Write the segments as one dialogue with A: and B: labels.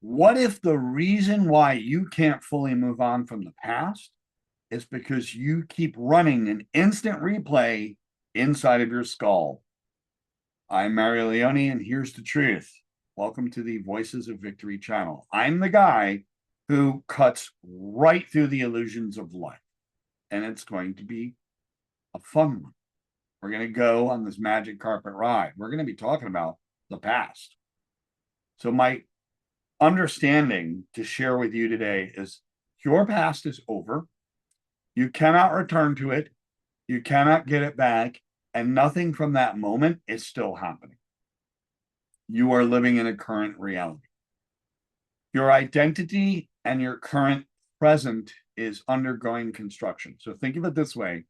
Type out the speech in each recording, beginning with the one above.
A: What if the reason why you can't fully move on from the past is because you keep running an instant replay inside of your skull? I'm Mario Leone, and here's the truth. Welcome to the Voices of Victory channel. I'm the guy who cuts right through the illusions of life, and it's going to be a fun one. We're going to go on this magic carpet ride. We're going to be talking about the past. So, my understanding to share with you today is your past is over. You cannot return to it. You cannot get it back. And nothing from that moment is still happening. You are living in a current reality. Your identity and your current present is undergoing construction. So think of it this way.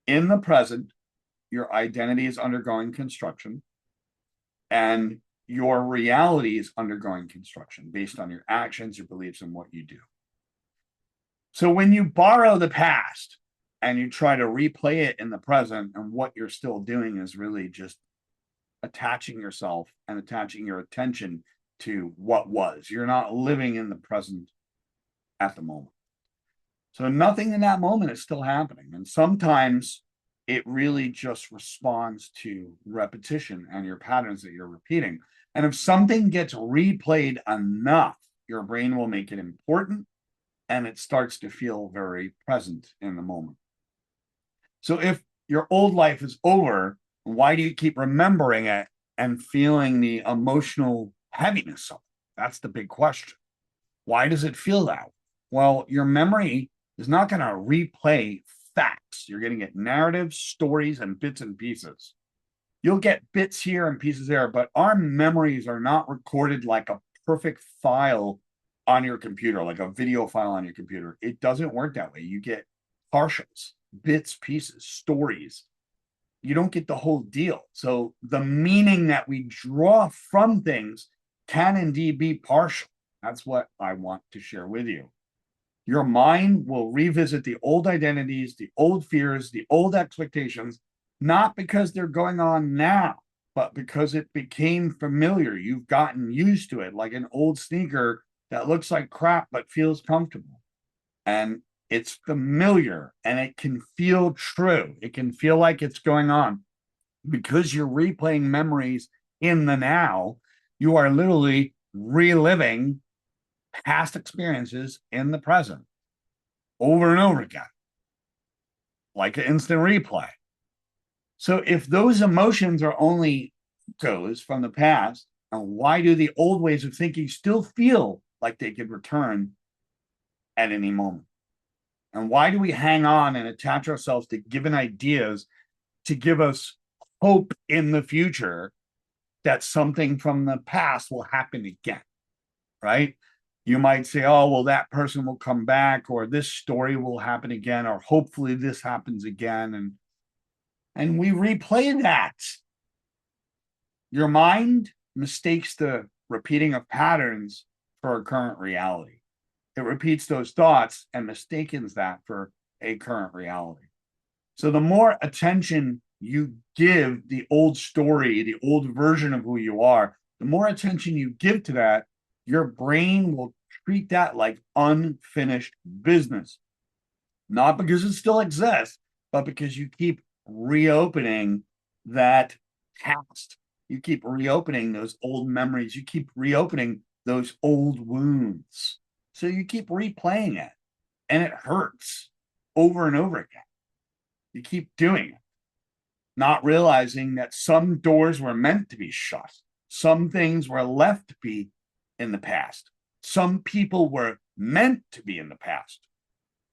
A: In the present, your identity is undergoing construction, and your reality is undergoing construction based on your actions, your beliefs, and what you do. So when you borrow the past and you try to replay it in the present, and what you're still doing is really just attaching yourself and attaching your attention to what was. You're not living in the present at the moment. So nothing in that moment is still happening. And sometimes it really just responds to repetition and your patterns that you're repeating. And if something gets replayed enough, your brain will make it important and it starts to feel very present in the moment. So if your old life is over, why do you keep remembering it and feeling the emotional heaviness of it? That's the big question. Why does it feel that way? Well, your memory is not going to replay facts. You're going to get narratives, stories, and bits and pieces. You'll get bits here and pieces there, but our memories are not recorded like a perfect file on your computer, like a video file on your computer. It doesn't work that way. You get partials, bits, pieces, stories. You don't get the whole deal. So the meaning that we draw from things can indeed be partial. That's what I want to share with you. Your mind will revisit the old identities, the old fears, the old expectations, not because they're going on now, but because it became familiar. You've gotten used to it, like an old sneaker that looks like crap but feels comfortable. And it's familiar and it can feel true. It can feel like it's going on. Because you're replaying memories in the now, you are literally reliving past experiences in the present over and over again, like an instant replay. So if those emotions are only echoes from the past, and why do the old ways of thinking still feel like they could return at any moment? And why do we hang on and attach ourselves to given ideas to give us hope in the future that something from the past will happen again, right? You might say, oh, well, that person will come back, or this story will happen again, or hopefully this happens again. And we replay that. Your mind mistakes the repeating of patterns for a current reality. It repeats those thoughts and mistakes that for a current reality. So the more attention you give the old story, the old version of who you are, the more attention you give to that, your brain will treat that like unfinished business. Not because it still exists, but because you keep reopening that past. You keep reopening those old memories. You keep reopening those old wounds. So you keep replaying it, and it hurts over and over again. You keep doing it, not realizing that some doors were meant to be shut. Some things were left to be in the past. Some people were meant to be in the past,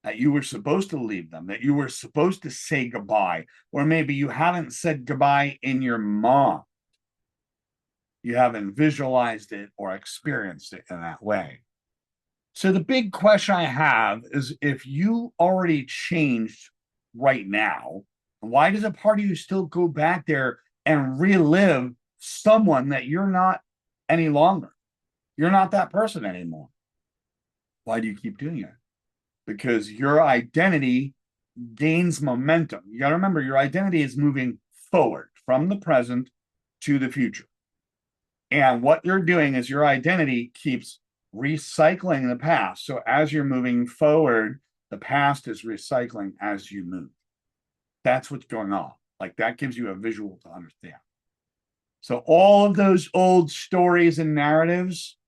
A: that you were supposed to leave them, that you were supposed to say goodbye, or maybe you haven't said goodbye in your mind. You haven't visualized it or experienced it in that way. So the big question I have is, if you already changed right now, why does a part of you still go back there and relive someone that you're not any longer? You're not that person anymore. Why do you keep doing it? Because your identity gains momentum. You got to remember, your identity is moving forward from the present to the future. And what you're doing is your identity keeps recycling the past. So as you're moving forward, the past is recycling as you move. That's what's going on. Like that gives you a visual to understand. So all of those old stories and narratives,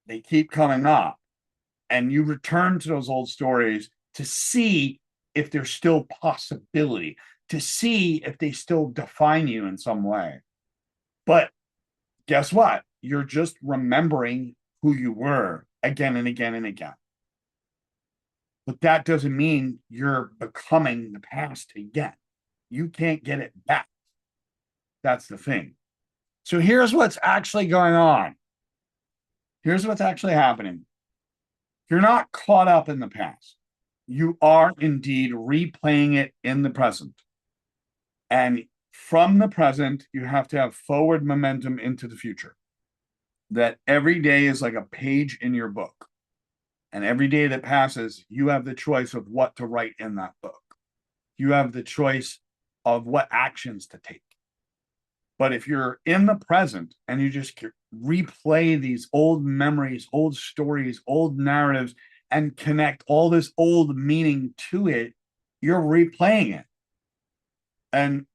A: they keep coming up, and you return to those old stories to see if there's still possibility, to see if they still define you in some way. But guess what? You're just remembering who you were again and again and again. But that doesn't mean you're becoming the past again. You can't get it back. That's the thing. So here's what's actually going on. Here's what's actually happening. You're not caught up in the past. You are indeed replaying it in the present. And from the present, you have to have forward momentum into the future. That every day is like a page in your book. And every day that passes, you have the choice of what to write in that book. You have the choice of what actions to take. But if you're in the present and you just replay these old memories, old stories, old narratives, and connect all this old meaning to it, you're replaying it. And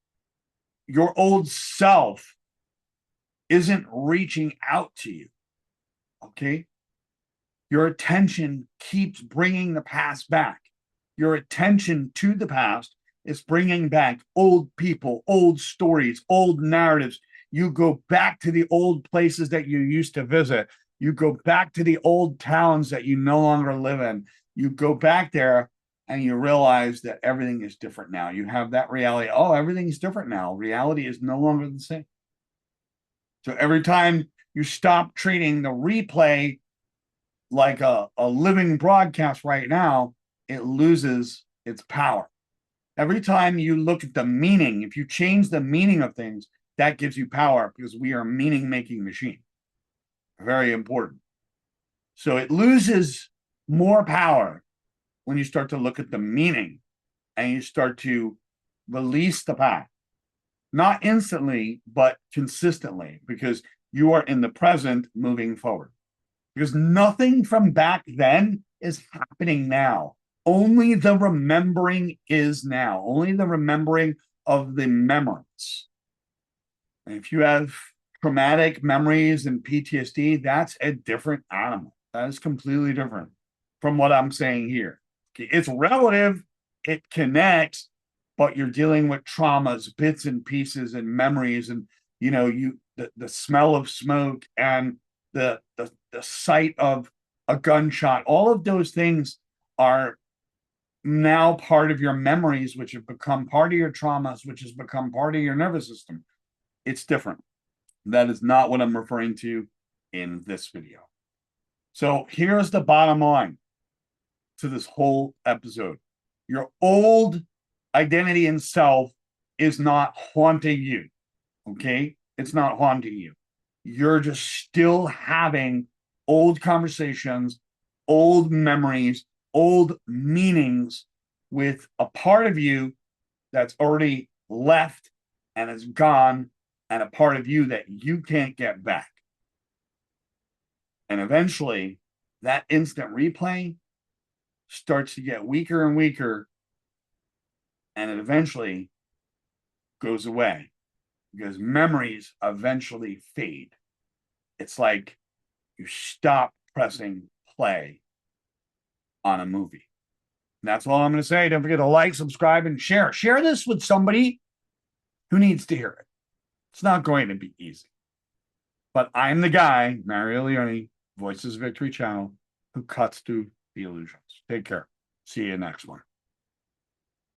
A: your old self isn't reaching out to you. Okay? Your attention keeps bringing the past back. Your attention to the past is bringing back old people, old stories, old narratives. You go back to the old places that you used to visit. You go back to the old towns that you no longer live in. You go back there and you realize that everything is different now. You have that reality. Oh, everything's different now. Reality is no longer the same. So every time you stop treating the replay like a living broadcast right now, it loses its power. Every time you look at the meaning, if you change the meaning of things, that gives you power because we are a meaning-making machine. Very important. So it loses more power when you start to look at the meaning and you start to release the past. Not instantly, but consistently, because you are in the present moving forward. Because nothing from back then is happening now. Only the remembering is now. Only the remembering of the memories. And if you have traumatic memories and PTSD, that's a different animal. That is completely different from what I'm saying here. It's relative, it connects, but you're dealing with traumas, bits and pieces, and memories, and the smell of smoke and the sight of a gunshot. All of those things are now part of your memories, which have become part of your traumas, which has become part of your nervous system. It's different. That is not what I'm referring to in this video. So here's the bottom line to this whole episode. Your old identity and self is not haunting you. Okay? It's not haunting you. You're just still having old conversations, old memories, old meanings with a part of you that's already left and is gone, and a part of you that you can't get back. And eventually, that instant replay starts to get weaker and weaker, and it eventually goes away because memories eventually fade. It's like you stop pressing play on a movie. And that's all I'm going to say. Don't forget to like, subscribe, and share. Share this with somebody who needs to hear it. It's not going to be easy. But I'm the guy, Mario Leone, Voices Victory Channel, who cuts through the illusions. Take care. See you next one.